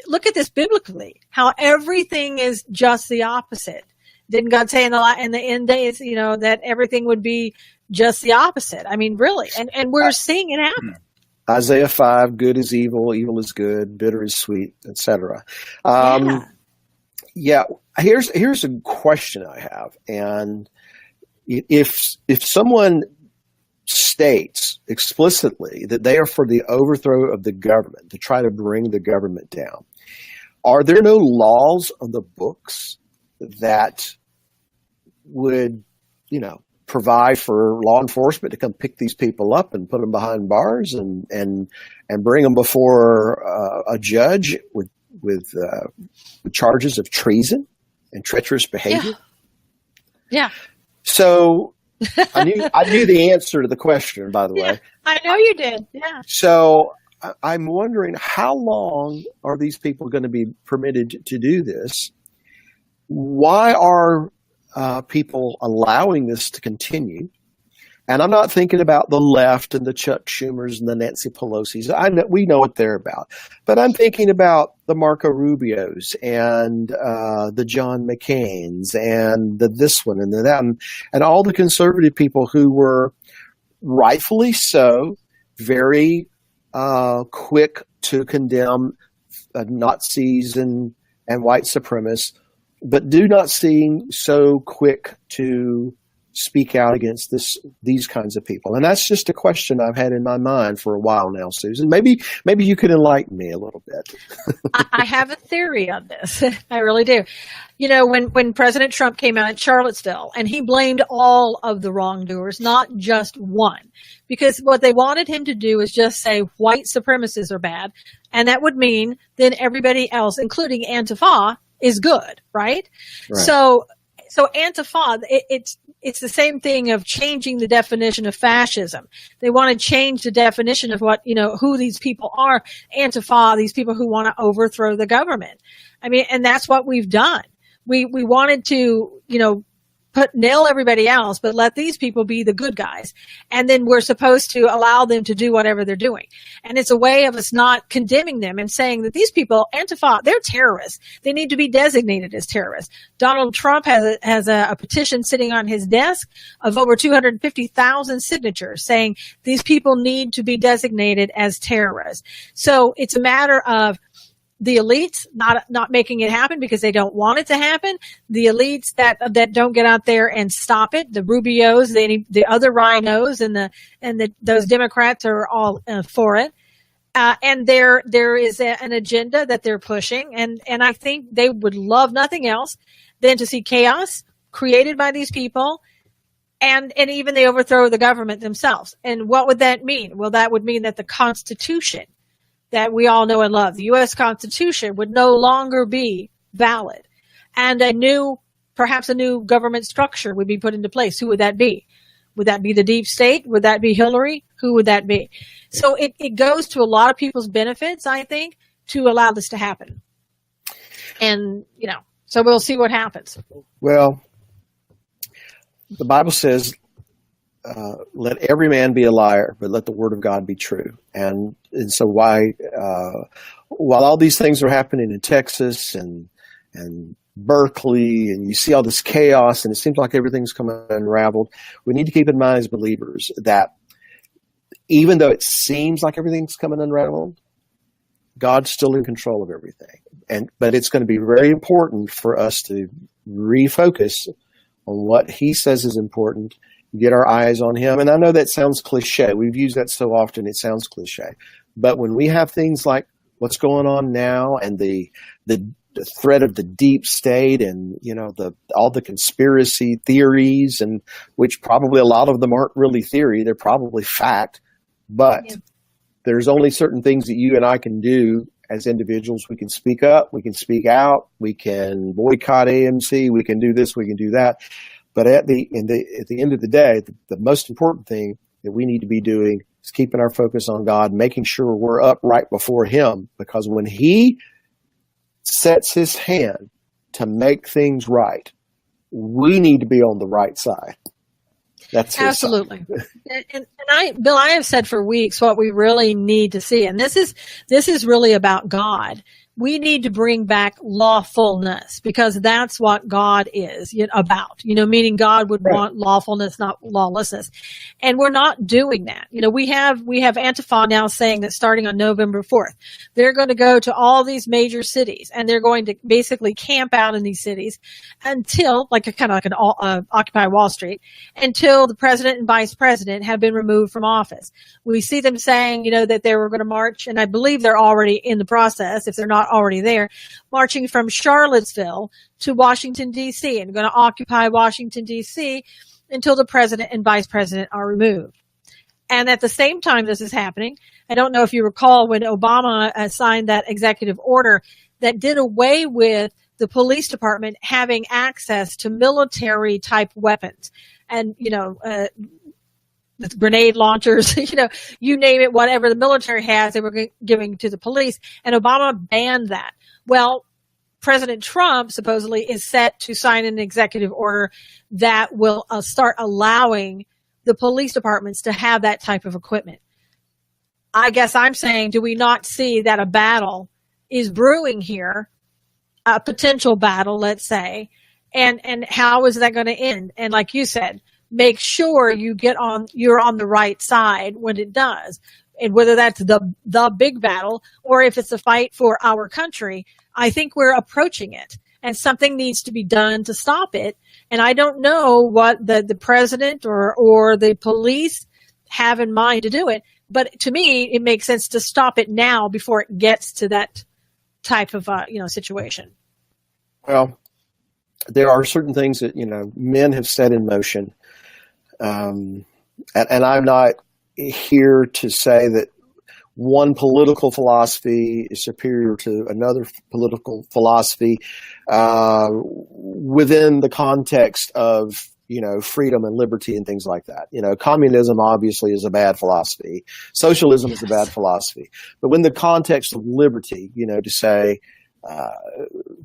look at this biblically, how everything is just the opposite. Didn't God say in the end days, that everything would be just the opposite? I mean, really, and we're seeing it happen. Isaiah 5, good is evil, evil is good, bitter is sweet, etc. Yeah. Here's a question I have, and if someone states explicitly that they are for the overthrow of the government, to try to bring the government down, are there no laws on the books that would, provide for law enforcement to come pick these people up and put them behind bars and bring them before a judge with charges of treason and treacherous behavior? Yeah. So I knew the answer to the question, by the way. I know you did. Yeah. So I'm wondering, how long are these people going to be permitted to do this? Why are people allowing this to continue. And I'm not thinking about the left and the Chuck Schumers and the Nancy Pelosi's. We know what they're about. But I'm thinking about the Marco Rubios and the John McCains and the this one and the that, and all the conservative people who were rightfully so very quick to condemn Nazis and white supremacists, but do not seem so quick to speak out against these kinds of people. And that's just a question I've had in my mind for a while now, Susan. Maybe you could enlighten me a little bit. I have a theory on this. I really do. You know, when President Trump came out at Charlottesville and he blamed all of the wrongdoers, not just one, because what they wanted him to do is just say white supremacists are bad. And that would mean then everybody else, including Antifa, is good, right? So Antifa, it's the same thing of changing the definition of fascism. They want to change the definition of what, who these people are. Antifa, these people who want to overthrow the government. I mean, and that's what we've done. We wanted to, nail everybody else, but let these people be the good guys. And then we're supposed to allow them to do whatever they're doing. And it's a way of us not condemning them and saying that these people, Antifa, they're terrorists. They need to be designated as terrorists. Donald Trump has a petition sitting on his desk of over 250,000 signatures saying these people need to be designated as terrorists. So it's a matter of the elites not making it happen because they don't want it to happen. The elites that don't get out there and stop it. The Rubios, the other rhinos, and those Democrats are all for it. And there is an agenda that they're pushing, and I think they would love nothing else than to see chaos created by these people. And even they overthrow the government themselves. And what would that mean? Well, that would mean that the Constitution that we all know and love, the U.S. Constitution, would no longer be valid. And perhaps a new government structure would be put into place. Who would that be? Would that be the deep state? Would that be Hillary? Who would that be? So it goes to a lot of people's benefits, I think, to allow this to happen. And, so we'll see what happens. Well, the Bible says, let every man be a liar, but let the word of God be true. And so while all these things are happening in Texas and Berkeley, and you see all this chaos, and it seems like everything's coming unraveled, we need to keep in mind as believers that even though it seems like everything's coming unraveled, God's still in control of everything. But it's going to be very important for us to refocus on what He says is important, get our eyes on Him. And I know that sounds cliche. We've used that so often, it sounds cliche. But when we have things like what's going on now and the threat of the deep state and, all the conspiracy theories, and which probably a lot of them aren't really theory, they're probably fact. But there's only certain things that you and I can do as individuals. We can speak up, we can speak out, we can boycott AMC, we can do this, we can do that. But at the end of the day, the most important thing that we need to be doing is keeping our focus on God, making sure we're upright before Him, because when He sets His hand to make things right, we need to be on the right side. That's absolutely. And Bill, I have said for weeks what we really need to see, and this is really about God. We need to bring back lawfulness, because that's what God is about, meaning God would want lawfulness, not lawlessness. And we're not doing that. We have Antifa now saying that starting on November 4th, they're going to go to all these major cities, and they're going to basically camp out in these cities until, kind of like an Occupy Wall Street, until the president and vice president have been removed from office. We see them saying, that they were going to march, and I believe they're already in the process, if they're not already there, marching from Charlottesville to Washington, D.C., and going to occupy Washington, D.C. until the president and vice president are removed. And at the same time this is happening, I don't know if you recall when Obama signed that executive order that did away with the police department having access to military type weapons. And, grenade launchers, you name it, whatever the military has, they were giving to the police, and Obama banned that. Well, President Trump supposedly is set to sign an executive order that will start allowing the police departments to have that type of equipment. I guess I'm saying, do we not see that a battle is brewing here, a potential battle, let's say, and how is that going to end? And like you said, make sure you're on the right side when it does. And whether that's the big battle or if it's a fight for our country, I think we're approaching it, and something needs to be done to stop it. And I don't know what the president or the police have in mind to do it, but to me, it makes sense to stop it now before it gets to that type of situation. Well, there are certain things that men have set in motion, and I'm not here to say that one political philosophy is superior to another political philosophy within the context of freedom and liberty and things like that. Communism obviously is a bad philosophy. Socialism is a bad philosophy. But when the context of liberty, to say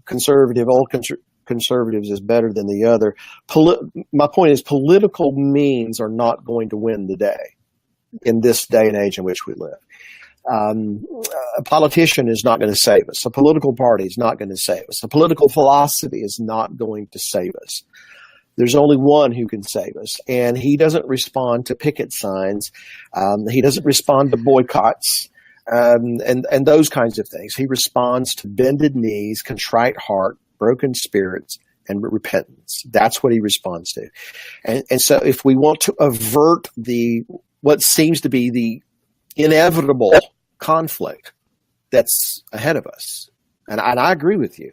conservatives is better than the other, my point is political means are not going to win the day in this day and age in which we live. A politician is not going to save us. A political party is not going to save us. A political philosophy is not going to save us. There's only one who can save us, and he doesn't respond to picket signs. He doesn't respond to boycotts and those kinds of things. He responds to bended knees, contrite heart, broken spirits, and repentance. That's what he responds to. And so if we want to avert what seems to be the inevitable conflict that's ahead of us, and I agree with you,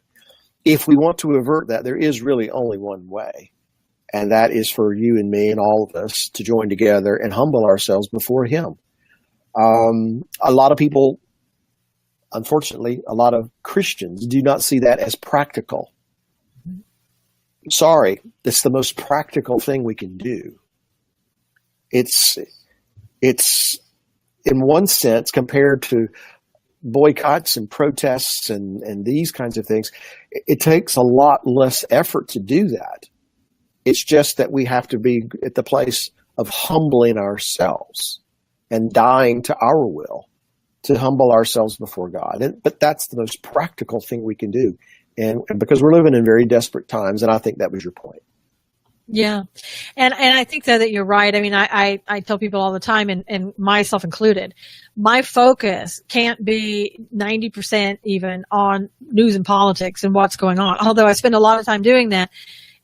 if we want to avert that, there is really only one way, and that is for you and me and all of us to join together and humble ourselves before him. A lot of people, unfortunately, a lot of Christians do not see that as practical. Sorry, it's the most practical thing we can do. It's in one sense, compared to boycotts and protests and these kinds of things, it takes a lot less effort to do that. It's just that we have to be at the place of humbling ourselves and dying to our will to humble ourselves before God. But that's the most practical thing we can do. And because we're living in very desperate times, and I think that was your point. Yeah. And I think that you're right. I mean, I tell people all the time, and myself included, my focus can't be 90% even on news and politics and what's going on. Although I spend a lot of time doing that,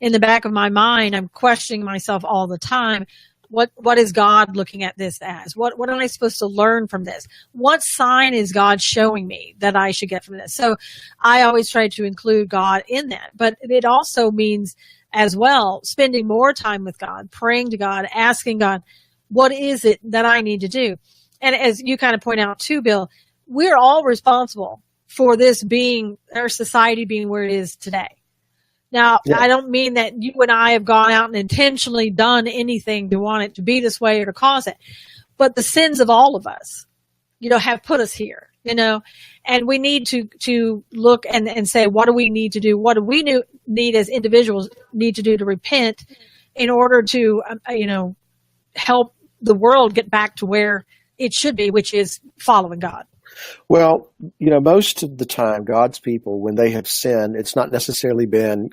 in the back of my mind, I'm questioning myself all the time. What is God looking at this as? What am I supposed to learn from this? What sign is God showing me that I should get from this? So I always try to include God in that. But it also means as well spending more time with God, praying to God, asking God, what is it that I need to do? And as you kind of point out too, Bill, we're all responsible for this being, our society being where it is today. Now, yeah. I don't mean that you and I have gone out and intentionally done anything to want it to be this way or to cause it, but the sins of all of us, have put us here, and we need to look and say, what do we need to do? What do we need as individuals need to do to repent in order to, help the world get back to where it should be, which is following God? Well, most of the time, God's people, when they have sinned, it's not necessarily been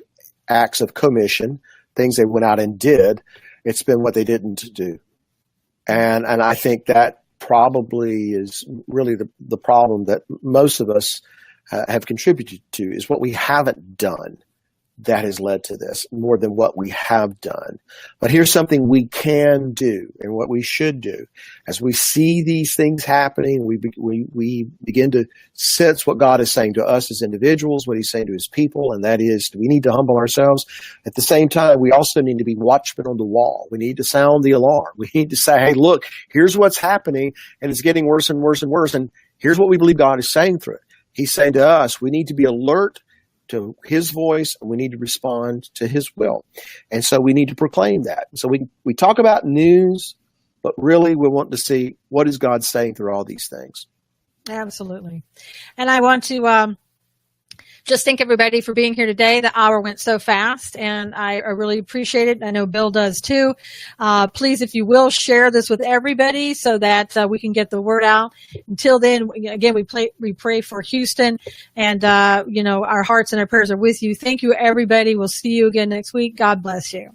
acts of commission, things they went out and did. It's been what they didn't do. And I think that probably is really the problem that most of us have contributed to, is what we haven't done that has led to this more than what we have done. But here's something we can do and what we should do. As we see these things happening, we begin to sense what God is saying to us as individuals, what he's saying to his people, and that is we need to humble ourselves. At the same time, we also need to be watchmen on the wall. We need to sound the alarm. We need to say, hey, look, here's what's happening, and it's getting worse and worse and worse, and here's what we believe God is saying through it. He's saying to us, we need to be alert to his voice, and we need to respond to his will. And so we need to proclaim that. So we talk about news, but really we want to see what is God saying through all these things. Absolutely. And I want to just thank everybody for being here today. The hour went so fast, and I really appreciate it. I know Bill does too. Please, if you will, share this with everybody so that we can get the word out. Until then, again, we pray for Houston, and our hearts and our prayers are with you. Thank you, everybody. We'll see you again next week. God bless you.